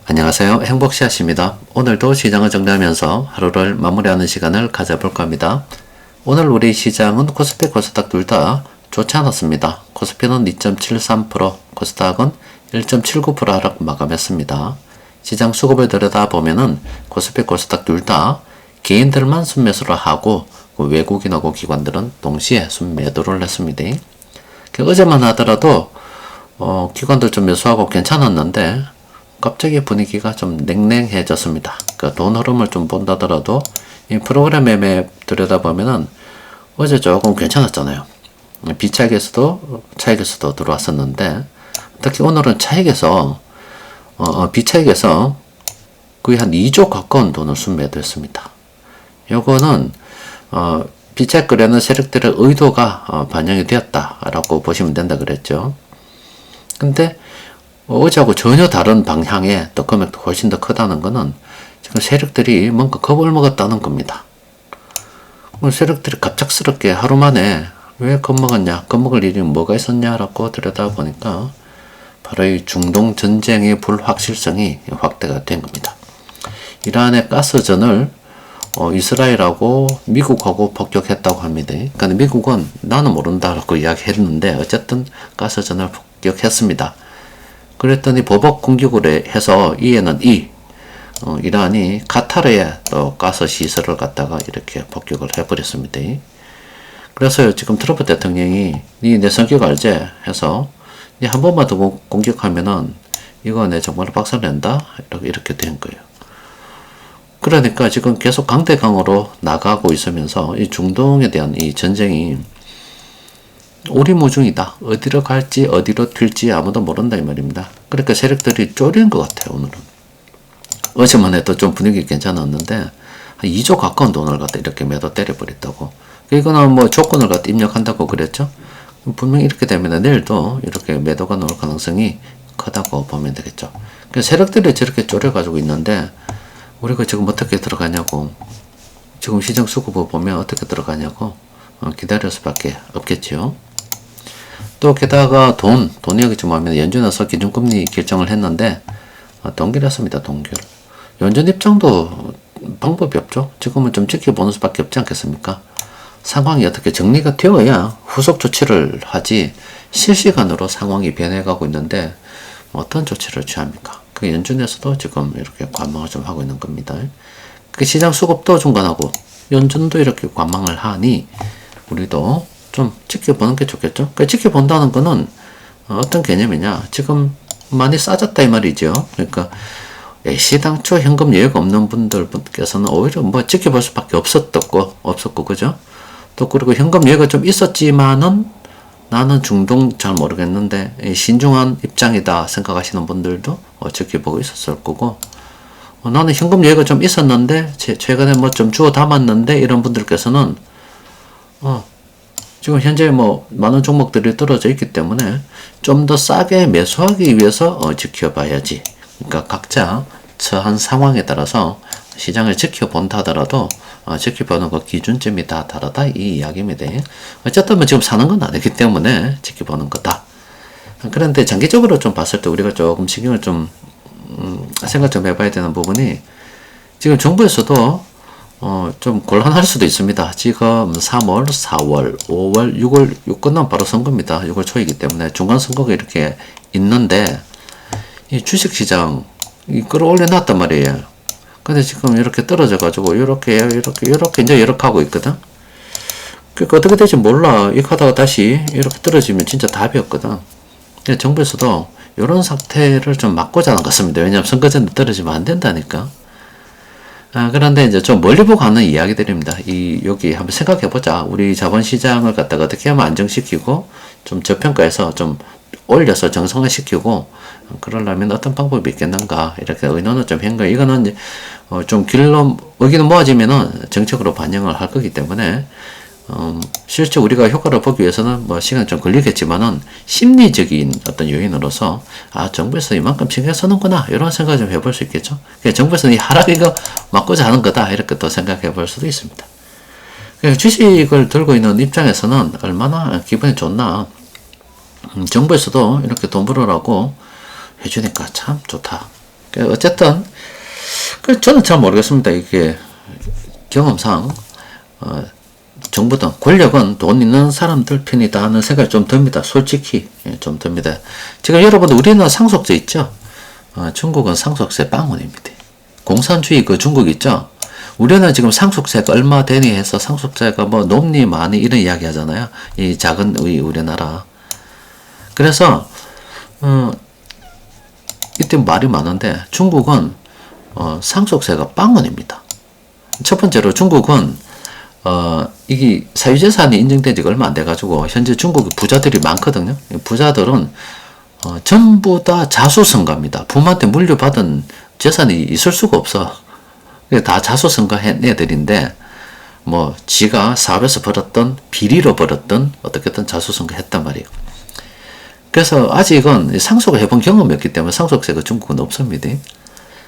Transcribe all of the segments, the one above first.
안녕하세요. 행복샷입니다. 오늘도 시장을 정리하면서 하루를 마무리하는 시간을 가져볼 겁니다. 오늘 우리 시장은 코스피, 코스닥 둘 다 좋지 않았습니다. 코스피는 2.73%, 코스닥은 1.79% 하락 마감했습니다. 시장 수급을 들여다보면은 코스피, 코스닥 둘 다 개인들만 순매수를 하고 외국인하고 기관들은 동시에 순매도를 했습니다. 어제만 하더라도 기관들 좀 매수하고 괜찮았는데 갑자기 분위기가 좀 냉랭해졌습니다. 돈 흐름을 좀 본다더라도 이 프로그램 매매 들여다보면은 어제 조금 괜찮았잖아요. 차익에서도 들어왔었는데 특히 오늘은 차익에서 비차익에서 거의 한 2조 가까운 돈을 순매도했습니다. 요거는 비차익 거래하는 세력들의 의도가 반영이 되었다라고 보시면 된다 그랬죠. 근데 어제하고 전혀 다른 방향의 또 금액도 훨씬 더 크다는 거는 지금 세력들이 뭔가 겁을 먹었다는 겁니다. 세력들이 갑작스럽게 하루 만에 왜 겁먹었냐, 겁먹을 일이 뭐가 있었냐라고 들여다보니까 바로 이 중동 전쟁의 불확실성이 확대가 된 겁니다. 이란의 가스전을 이스라엘하고 미국하고 폭격했다고 합니다. 그러니까 미국은 나는 모른다라고 이야기했는데 어쨌든 가스전을 폭격했습니다. 그랬더니 보복 공격을 해서 이에는 이란이 카타르에 또 가스 시설을 갖다가 이렇게 폭격을 해버렸습니다. 그래서 지금 트럼프 대통령이 내 성격 알지? 해서 니 한 번만 더 공격하면은 이거 내 정말 박살낸다? 이렇게 된 거예요. 그러니까 지금 계속 강대강으로 나가고 있으면서 이 중동에 대한 이 전쟁이 오리무중이다. 어디로 갈지 어디로 튈지 아무도 모른다 이 말입니다. 그러니까 세력들이 쪼린 것 같아요. 오늘은. 어제만 해도 좀 분위기 괜찮았는데 한 2조 가까운 돈을 갖다 이렇게 매도 때려버렸다고. 이거는 뭐 조건을 갖다 입력한다고 그랬죠. 분명히 이렇게 되면 내일도 이렇게 매도가 나올 가능성이 크다고 보면 되겠죠. 그래서 세력들이 저렇게 쪼려가지고 있는데 우리가 지금 어떻게 들어가냐고, 지금 시장 수급을 보면 어떻게 들어가냐고 기다릴 수밖에 없겠죠. 또 게다가 돈이 여기 좀 하면 연준에서 기준금리 결정을 했는데 동결했습니다. 동결. 연준 입장도 방법이 없죠. 지금은 좀 지켜보는 수밖에 없지 않겠습니까? 상황이 어떻게 정리가 되어야 후속 조치를 하지 실시간으로 상황이 변해가고 있는데 어떤 조치를 취합니까? 그 연준에서도 지금 이렇게 관망을 좀 하고 있는 겁니다. 그 시장 수급도 중간하고 연준도 이렇게 관망을 하니 우리도 좀 지켜보는 게 좋겠죠. 그 지켜본다는 거는 어떤 개념이냐? 지금 많이 싸졌다 이 말이죠. 그러니까 시당초 현금 여유가 없는 분들께서는 오히려 뭐 지켜볼 수밖에 없었고 그죠? 또 그리고 현금 여유가 좀 있었지만은 나는 중동 잘 모르겠는데 신중한 입장이다 생각하시는 분들도 지켜보고 있었을 거고, 나는 현금 여유가 좀 있었는데 최근에 뭐 좀 주워 담았는데 이런 분들께서는 지금 현재 뭐 많은 종목들이 떨어져 있기 때문에 좀 더 싸게 매수하기 위해서 지켜봐야지. 그러니까 각자 처한 상황에 따라서 시장을 지켜본다 하더라도 지켜보는 그 기준점이 다 다르다 이 이야기입니다. 어쨌든 뭐 지금 사는 건 아니기 때문에 지켜보는 거다. 그런데 장기적으로 좀 봤을 때 우리가 조금 신경을 좀 생각 좀 해봐야 되는 부분이, 지금 정부에서도 좀 곤란할 수도 있습니다. 지금 3월, 4월, 5월, 6월 끝나면 바로 선거입니다. 6월 초이기 때문에 중간 선거가 이렇게 있는데 이 주식시장 끌어올려 놨단 말이에요. 근데 지금 이렇게 떨어져 가지고 이렇게 이제 이렇게 하고 있거든. 그러니까 어떻게 될지 몰라. 이렇게 하다가 다시 이렇게 떨어지면 진짜 답이 없거든. 정부에서도 이런 상태를 좀 막고자 하는 것 같습니다. 왜냐하면 선거 전에 떨어지면 안 된다니까. 그런데 이제 좀 멀리 보고 하는 이야기들입니다. 여기 한번 생각해보자. 우리 자본시장을 갖다가 어떻게 하면 안정시키고, 좀 저평가해서 좀 올려서 정상화시키고, 그러려면 어떤 방법이 있겠는가. 이렇게 의논을 좀 한 거예요. 이거는 이제, 좀 의견이 모아지면은 정책으로 반영을 할 거기 때문에, 실제 우리가 효과를 보기 위해서는 뭐 시간이 좀 걸리겠지만은 심리적인 어떤 요인으로서 정부에서 이만큼 신경 쓰는구나 이런 생각 좀 해볼 수 있겠죠. 정부에서는 이 하락 이거 막고자 하는 거다 이렇게 또 생각해 볼 수도 있습니다. 주식을 들고 있는 입장에서는 얼마나 기분이 좋나. 정부에서도 이렇게 돈 벌으라고 해주니까 참 좋다. 어쨌든 저는 잘 모르겠습니다. 이게 경험상 정부든 권력은 돈 있는 사람들 편이다 하는 생각이 좀 듭니다. 솔직히 좀 듭니다. 지금 여러분들 우리나라 상속세 있죠? 중국은 상속세 빵원입니다. 공산주의 그 중국 있죠? 우리는 지금 상속세가 얼마 되니 해서 상속세가 뭐 높니 많이 이런 이야기 하잖아요. 이 작은 우리나라. 그래서 이때 말이 많은데 중국은 상속세가 빵원입니다. 첫 번째로 중국은 이게 사유재산이 인정된 지가 얼마 안 돼가지고 현재 중국의 부자들이 많거든요. 부자들은 전부 다 자수성가입니다. 부모한테 물려받은 재산이 있을 수가 없어. 다 자수성가 한 애들인데 뭐 지가 사업에서 벌었던 비리로 벌었던 어떻게든 자수성가 했단 말이에요. 그래서 아직은 상속을 해본 경험이 없기 때문에 상속세가 중국은 없습니다.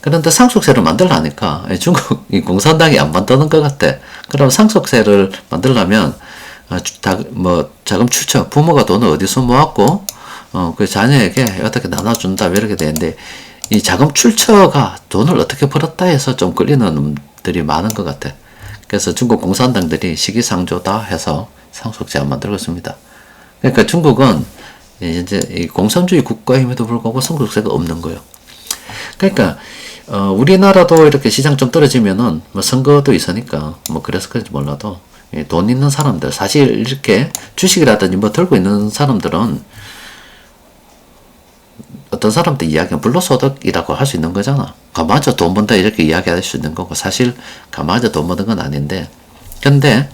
그런데 상속세를 만들라니까 중국 공산당이 안 만드는 것 같아. 그럼 상속세를 만들려면 자금 출처, 부모가 돈을 어디서 모았고 그 자녀에게 어떻게 나눠준다 이렇게 되는데 이 자금 출처가 돈을 어떻게 벌었다 해서 좀 끌리는 놈들이 많은 것 같아. 그래서 중국 공산당들이 시기상조다 해서 상속세 안 만들고 있습니다. 그러니까 중국은 이제 이 공산주의 국가임에도 불구하고 상속세가 없는 거예요. 그러니까 우리나라도 이렇게 시장 좀 떨어지면은 뭐 선거도 있으니까 뭐 그래서 그런지 몰라도 돈 있는 사람들 사실 이렇게 주식이라든지 뭐 들고 있는 사람들은 어떤 사람들 이야기는 불로소득이라고 할 수 있는 거잖아. 가마저 돈 번다 이렇게 이야기할 수 있는 거고 사실 가마저 돈 버는 건 아닌데 근데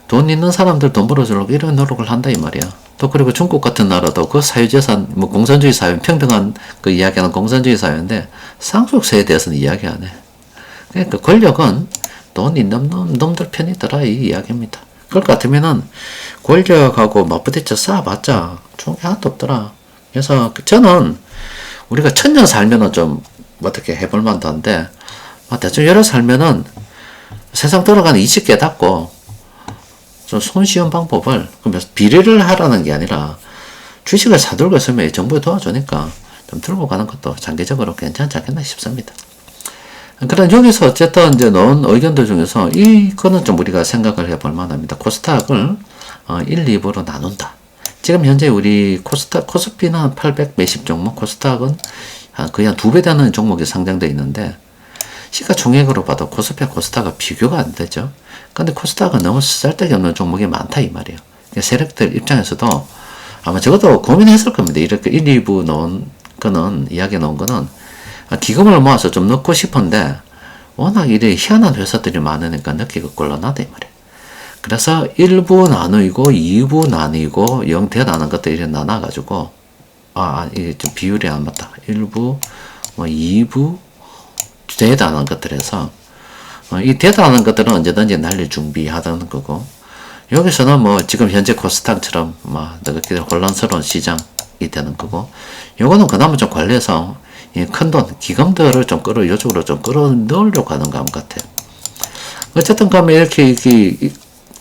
돈 있는 사람들 돈 벌어주려고 이런 노력을 한다 이 말이야. 또 그리고 중국 같은 나라도 그 사유재산 뭐 공산주의 사회 평등한 그 이야기하는 공산주의 사회인데 상속세에 대해서는 이야기 안 해. 그러니까 권력은 돈 있는 놈들 편이더라 이 이야기입니다. 그럴 것 같으면은 권력하고 맞부딪혀 싸워봤자 좋은 게 하나도 없더라. 그래서 저는 우리가 1000년 살면은 좀 어떻게 해볼 만도 한데 대충 열어 살면은 세상 돌아가는 이치 깨닫고 좀 손쉬운 방법을 비리를 하라는 게 아니라 주식을 사들고 있으면 정부에 도와주니까 좀 들고 가는 것도 장기적으로 괜찮지 않겠나 싶습니다. 그럼 여기서 어쨌든 이제 넣은 의견들 중에서 이거는 좀 우리가 생각을 해볼 만합니다. 코스닥을 1, 2부로 나눈다. 지금 현재 우리 코스피는 800 몇십 종목, 코스닥은 거의 한 2배 되는 종목이 상장되어 있는데 시가총액으로 봐도 코스피와 코스닥은 비교가 안 되죠. 근데 코스닥은 너무 쓸데기 없는 종목이 많다 이 말이에요. 세력들 입장에서도 아마 적어도 고민했을 겁니다. 이렇게 1, 2부 놓은 거는 이야기 놓은 거는 기금을 모아서 좀 넣고 싶은데 워낙 이래 희한한 회사들이 많으니까 넣기가 곤란하다 이 말이에요. 그래서 1부 나누고 2부 나누고 0대 나눈 것들 이렇게 나눠가지고 이게 좀 비율이 안 맞다. 1부, 2부 대단한 것들에서 이 대단한 것들은 언제든지 날릴 준비하던 거고 여기서는 뭐 지금 현재 코스닥처럼 그렇게 혼란스러운 시장이 되는 거고 요거는 그나마 좀 관리해서 큰 돈 기금들을 좀 이쪽으로 좀 끌어넣으려고 하는 것 같아요. 어쨌든 가면 이렇게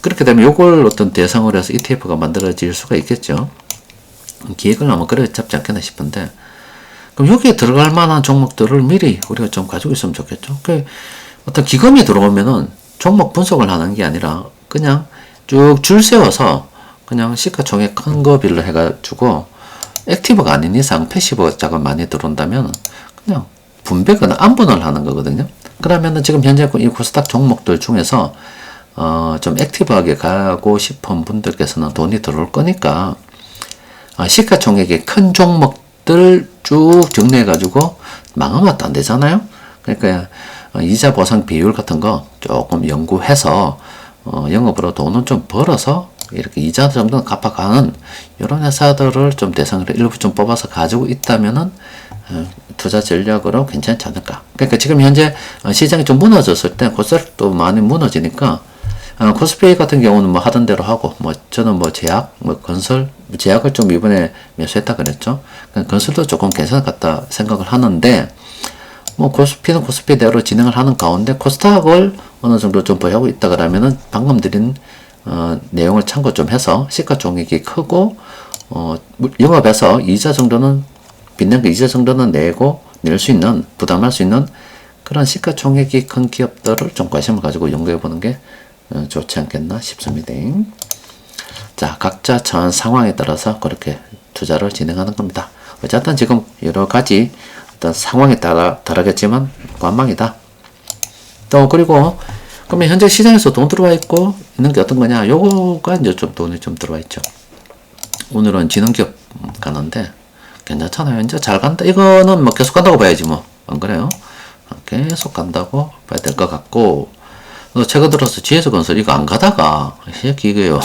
그렇게 되면 요걸 어떤 대상으로 해서 ETF가 만들어질 수가 있겠죠. 기획을 하면 그래 잡지 않겠나 싶은데 그럼 여기에 들어갈 만한 종목들을 미리 우리가 좀 가지고 있으면 좋겠죠. 어떤 기금이 들어오면은 종목 분석을 하는 게 아니라 그냥 쭉 줄 세워서 그냥 시가총액 큰 거 빌려 해가지고 액티브가 아닌 이상 패시브 자금 많이 들어온다면 그냥 분배거나 안분을 하는 거거든요. 그러면은 지금 현재 이 코스닥 종목들 중에서 좀 액티브하게 가고 싶은 분들께서는 돈이 들어올 거니까 시가총액의 큰 종목들 쭉 정리해가지고 망하면 안 되잖아요. 그러니까 이자 보상 비율 같은 거 조금 연구해서 영업으로 돈은 좀 벌어서 이렇게 이자 정도는 갚아가는 이런 회사들을 좀 대상으로 일부 좀 뽑아서 가지고 있다면은 투자 전략으로 괜찮지 않을까. 그러니까 지금 현재 시장이 좀 무너졌을 때 코스닥도 많이 무너지니까 코스피 같은 경우는 뭐 하던 대로 하고 저는 제약, 건설, 제약을 좀 이번에 매수했다 그랬죠. 건설도 조금 괜찮을 것 같다 생각을 하는데 코스피는 코스피대로 진행을 하는 가운데 코스닥을 어느 정도 좀 보유하고 있다 그러면은 방금 드린 내용을 참고 좀 해서 시가총액이 크고 영업에서 이자 정도는 빚는 거 이자 정도는 내고 낼 수 있는, 부담할 수 있는 그런 시가총액이 큰 기업들을 좀 관심을 가지고 연구해 보는 게 좋지 않겠나 싶습니다. 자, 각자 처한 상황에 따라서 그렇게 투자를 진행하는 겁니다. 어쨌든 지금 여러 가지 어떤 상황에 따라 다르겠지만 관망이다. 또 그리고 그러면 현재 시장에서 돈 들어와 있고 있는 게 어떤 거냐? 요거가 이제 좀 돈이 좀 들어와 있죠. 오늘은 지능기업 가는데 괜찮잖아요. 이제 잘 간다. 이거는 뭐 계속 간다고 봐야지 뭐. 안 그래요? 계속 간다고 봐야 될 것 같고, 최근 들어서 GS건설 이거 안 가다가 이게요.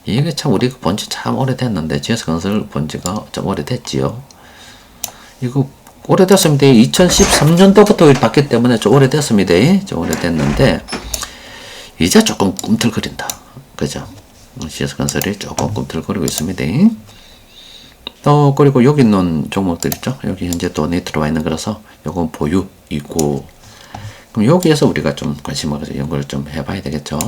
이게 참 우리가 본지 참 오래됐는데 GS건설 본지가 좀 오래됐지요. 이거 오래됐습니다. 2013년도부터 봤기 때문에 좀 오래됐습니다. 좀 오래됐는데 이제 조금 꿈틀거린다. 그죠? GS건설이 조금 꿈틀거리고 있습니다. 또 그리고 여기 있는 종목들 있죠. 여기 현재 돈이 들어와 있는 거라서 요건 보유이고, 그럼 여기에서 우리가 좀 관심을 가지고 연구를 좀 해봐야 되겠죠.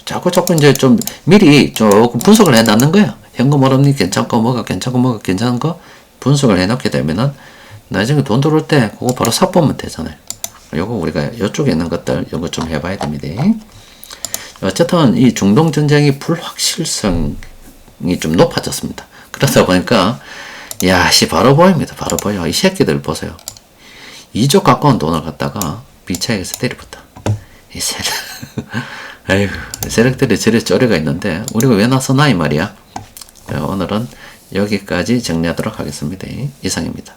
자꾸 이제 좀 미리 조금 분석을 해놨는 거예요. 현금 흐름이 괜찮고 뭐가 괜찮고 뭐가 괜찮은 거 분석을 해놓게 되면은 나중에 돈 들어올 때 그거 바로 사보면 되잖아요. 요거 우리가 이쪽에 있는 것들 요거 좀 해봐야 됩니다. 어쨌든 이 중동 전쟁이 불확실성이 좀 높아졌습니다. 그러다 보니까 야씨 바로 보입니다. 바로 보여. 이 새끼들 보세요. 2조 가까운 돈을 갖다가 비차익에서 때려붙다. 이 세력 아이고 세력들이 저래 쪼리가 있는데 우리가 왜 나서나 이 말이야. 오늘은 여기까지 정리하도록 하겠습니다. 이상입니다.